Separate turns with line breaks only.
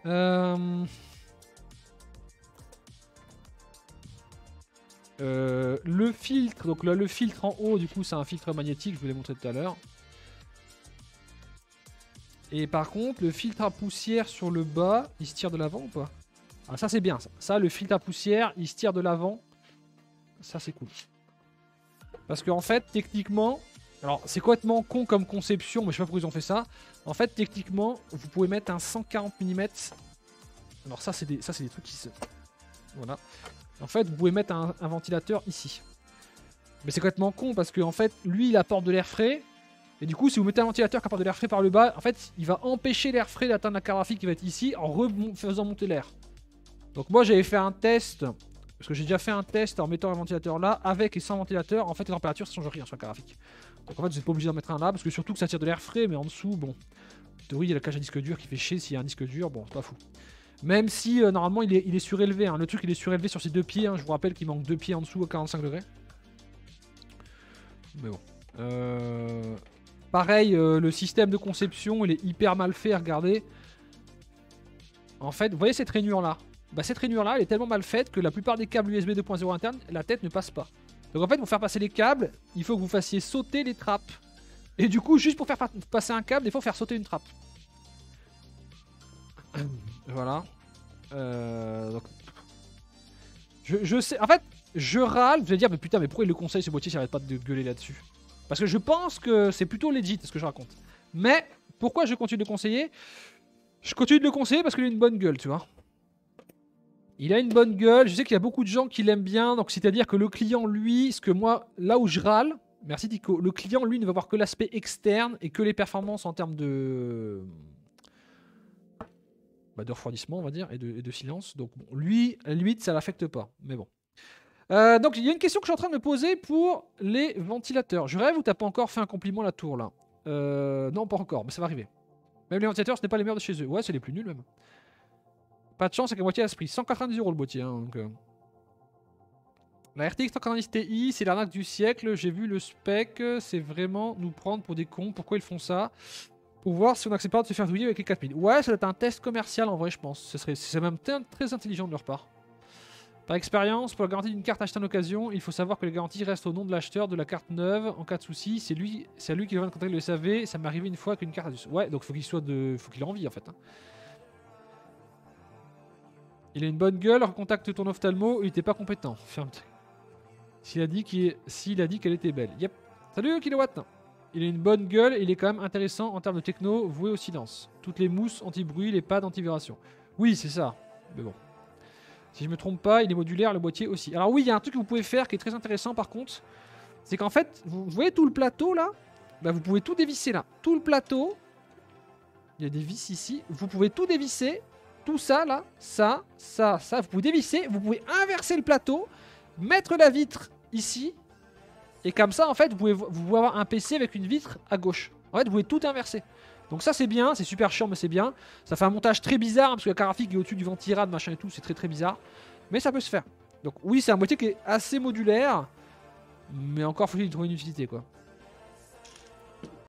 Le filtre, donc là le filtre en haut, du coup c'est un filtre magnétique, je vous l'ai montré tout à l'heure. Et par contre, le filtre à poussière sur le bas, il se tire de l'avant ou pas? Ah ça c'est bien, ça le filtre à poussière, il se tire de l'avant. Ça c'est cool. Parce qu'en fait, techniquement, alors c'est complètement con comme conception, mais je sais pas pourquoi ils ont fait ça. En fait, techniquement, vous pouvez mettre un 140 mm. Alors ça c'est des trucs qui se... Voilà. En fait, vous pouvez mettre un ventilateur ici. Mais c'est complètement con parce que en fait, lui il apporte de l'air frais. Et du coup, si vous mettez un ventilateur qui apporte de l'air frais par le bas, en fait, il va empêcher l'air frais d'atteindre la carte graphique qui va être ici en faisant monter l'air. Donc moi, j'avais fait un test, parce que j'ai déjà fait un test en mettant un ventilateur là, avec et sans ventilateur. En fait, les températures ne changent rien sur la carte graphique. Donc en fait, vous n'êtes pas obligé d'en mettre un là, parce que surtout que ça tire de l'air frais, mais en dessous, bon. En théorie, il y a la cage à disque dur qui fait chier s'il y a un disque dur, bon, c'est pas fou. Même si, normalement, il est surélevé. Hein. Le truc, il est surélevé sur ses deux pieds. Hein. Je vous rappelle qu'il manque 2 pieds en dessous à 45 degrés. Mais bon. Pareil, le système de conception, il est hyper mal fait, regardez. En fait, vous voyez cette rainure là? Bah cette rainure là, elle est tellement mal faite que la plupart des câbles USB 2.0 internes, la tête ne passe pas. Donc en fait, pour faire passer les câbles, il faut que vous fassiez sauter les trappes. Et du coup, juste pour faire passer un câble, il faut faire sauter une trappe. Voilà. Donc... Je sais... En fait, je râle, vous allez dire, mais putain, mais pourquoi il le conseille ce boîtier, s'arrête pas de gueuler là-dessus? Parce que je pense que c'est plutôt legit ce que je raconte. Mais pourquoi je continue de le conseiller? Je continue de le conseiller parce qu'il a une bonne gueule, tu vois. Il a une bonne gueule. Je sais qu'il y a beaucoup de gens qui l'aiment bien. Donc c'est-à-dire que le client, lui, ce que moi, là où je râle, merci Tico, le client, lui, ne va voir que l'aspect externe et que les performances en termes de... Bah, de refroidissement, on va dire, et de silence. Donc bon, lui, à la limite, ça l'affecte pas. Mais bon. Donc il y a une question que je suis en train de me poser pour les ventilateurs. Je rêve ou t'as pas encore fait un compliment à la tour là? Non, pas encore, mais ça va arriver. Même les ventilateurs, ce n'est pas les meilleurs de chez eux. Ouais, c'est les plus nuls même. Pas de chance avec un boîtier à ce prix. 190 € le boîtier. Hein, donc, La RTX 190 Ti, c'est l'arnaque du siècle. J'ai vu le spec. C'est vraiment nous prendre pour des cons. Pourquoi ils font ça? Pour voir si on accepte pas de se faire douiller avec les 4000. Ouais, ça doit être un test commercial en vrai, je pense. C'est même très intelligent de leur part. Par expérience, pour la garantie d'une carte achetée en occasion, il faut savoir que la garantie reste au nom de l'acheteur de la carte neuve. En cas de souci, c'est à lui qui va contacter le SAV. Ça m'est arrivé une fois qu'une carte a dû... Ouais, donc faut qu'il ait envie en fait. Hein. Il a une bonne gueule, recontacte ton ophtalmo, il était pas compétent. Ferme. S'il a dit qu'elle était belle. Yep. Salut Kilowatt. Il a une bonne gueule et il est quand même intéressant en termes de techno, voué au silence. Toutes les mousses anti-bruit, les pads anti-vibration. Oui, c'est ça. Mais bon. Si je me trompe pas, il est modulaire, le boîtier aussi. Alors oui, il y a un truc que vous pouvez faire qui est très intéressant par contre. C'est qu'en fait, vous voyez tout le plateau là? Bah, vous pouvez tout dévisser là. Tout le plateau. Il y a des vis ici. Vous pouvez tout dévisser. Tout ça là. Ça. Vous pouvez dévisser. Vous pouvez inverser le plateau. Mettre la vitre ici. Et comme ça, en fait, vous pouvez avoir un PC avec une vitre à gauche. En fait, vous pouvez tout inverser. Donc ça, c'est bien. C'est super chiant, mais c'est bien. Ça fait un montage très bizarre, hein, parce que la carte graphique est au-dessus du ventirad, machin et tout. C'est très bizarre. Mais ça peut se faire. Donc oui, c'est un boîtier qui est assez modulaire. Mais encore, faut-il y trouver une utilité, quoi.